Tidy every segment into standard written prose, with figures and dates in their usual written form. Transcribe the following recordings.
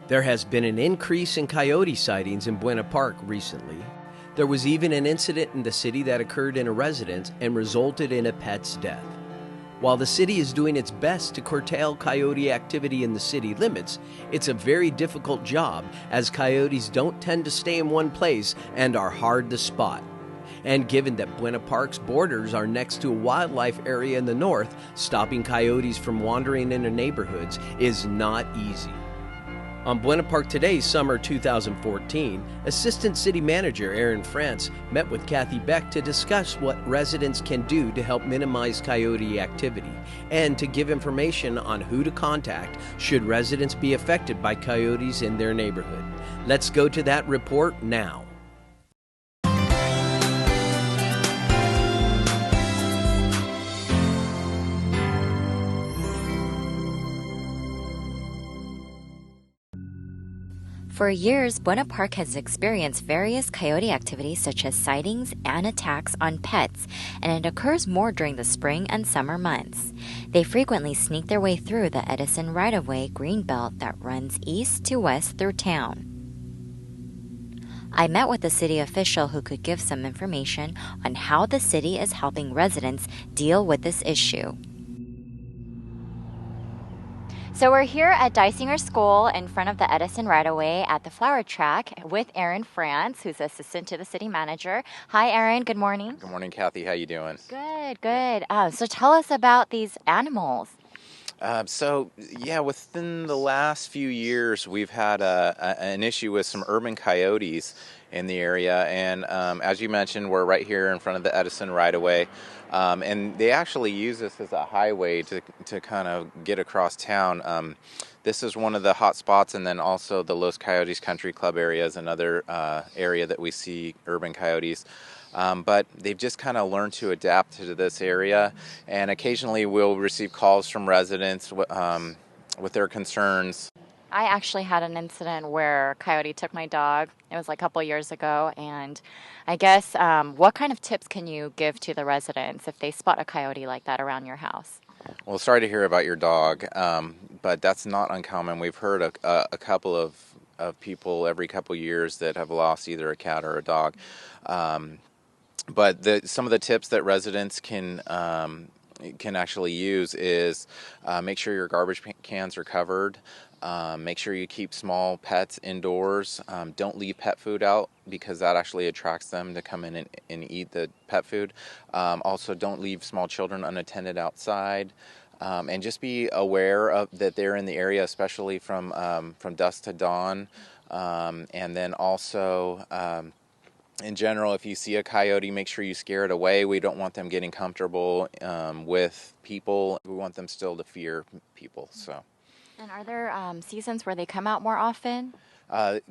There has been an increase in coyote sightings in Buena Park recently. There was even an incident in the city that occurred in a residence and resulted in a pet's death. While the city is doing its best to curtail coyote activity in the city limits, it's a very difficult job as coyotes don't tend to stay in one place and are hard to spot. And given that Buena Park's borders are next to a wildlife area in the north, stopping coyotes from wandering into neighborhoods is not easy. On Buena Park Today's Summer 2014, Assistant City Manager Aaron France met with Kathy Beck to discuss what residents can do to help minimize coyote activity and to give information on who to contact should residents be affected by coyotes in their neighborhood. Let's go to that report now. For years, Buena Park has experienced various coyote activities such as sightings and attacks on pets, and it occurs more during the spring and summer months. They frequently sneak their way through the Edison right-of-way greenbelt that runs east to west through town. I met with a city official who could give some information on how the city is helping residents deal with this issue. So we're here at Dysinger School in front of the Edison right-of-way at the flower track with Aaron France, who's assistant to the city manager. Hi, Aaron. Good morning. Good morning, Kathy. How you doing? Good, good. So tell us about these animals. Within the last few years, we've had an issue with some urban coyotes in the area, and as you mentioned, we're right here in front of the Edison right-of-way, and they actually use this as a highway to kind of get across town. This is one of the hot spots, and then also the Los Coyotes Country Club area is another area that we see urban coyotes. But they've just kind of learned to adapt to this area, and occasionally we'll receive calls from residents with their concerns. I actually had an incident where a coyote took my dog. It was like a couple years ago, and I guess what kind of tips can you give to the residents if they spot a coyote like that around your house? Well, sorry to hear about your dog, but that's not uncommon. We've heard a couple of people every couple years that have lost either a cat or a dog. But some of the tips that residents can actually use is make sure your garbage cans are covered. Make sure you keep small pets indoors. Don't leave pet food out because that actually attracts them to come in and eat the pet food. Also, don't leave small children unattended outside. And just be aware of that they're in the area, especially from dusk to dawn. And then also, in general, if you see a coyote, make sure you scare it away. We don't want them getting comfortable with people. We want them still to fear people. So. And are there seasons where they come out more often?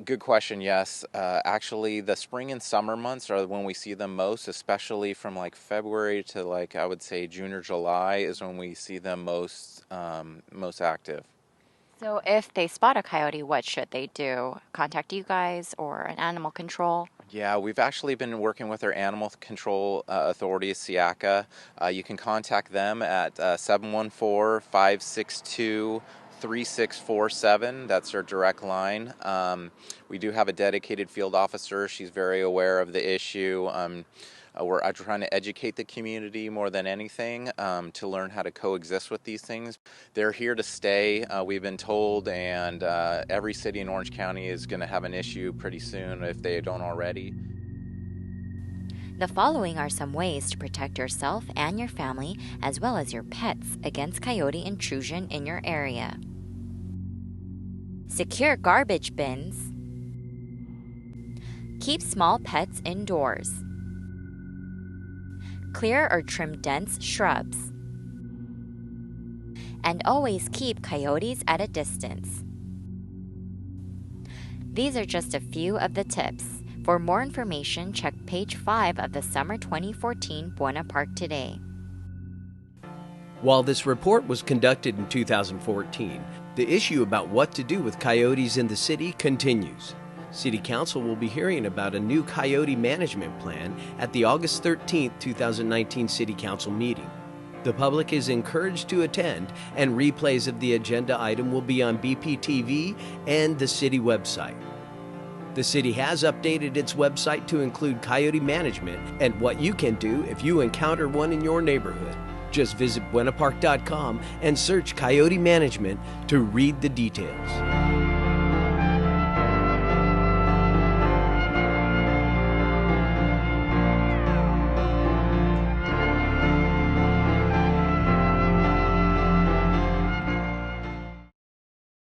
Good question, yes. Actually, the spring and summer months are when we see them most, especially from like February to like I would say June or July is when we see them most active. So if they spot a coyote, what should they do? Contact you guys or an animal control? Yeah, we've actually been working with our animal control authority, SIACA. You can contact them at 714-562-3647. That's our direct line. We do have a dedicated field officer. She's very aware of the issue. We're trying to educate the community more than anything to learn how to coexist with these things. They're here to stay, we've been told, and every city in Orange County is going to have an issue pretty soon if they don't already. The following are some ways to protect yourself and your family, as well as your pets, against coyote intrusion in your area. Secure garbage bins. Keep small pets indoors. Clear or trim dense shrubs. And always keep coyotes at a distance. These are just a few of the tips. For more information, check page 5 of the Summer 2014 Buena Park Today. While this report was conducted in 2014, the issue about what to do with coyotes in the city continues. City Council will be hearing about a new Coyote Management Plan at the August 13, 2019 City Council meeting. The public is encouraged to attend, and replays of the agenda item will be on BPTV and the city website. The city has updated its website to include Coyote Management and what you can do if you encounter one in your neighborhood. Just visit buenapark.com and search Coyote Management to read the details.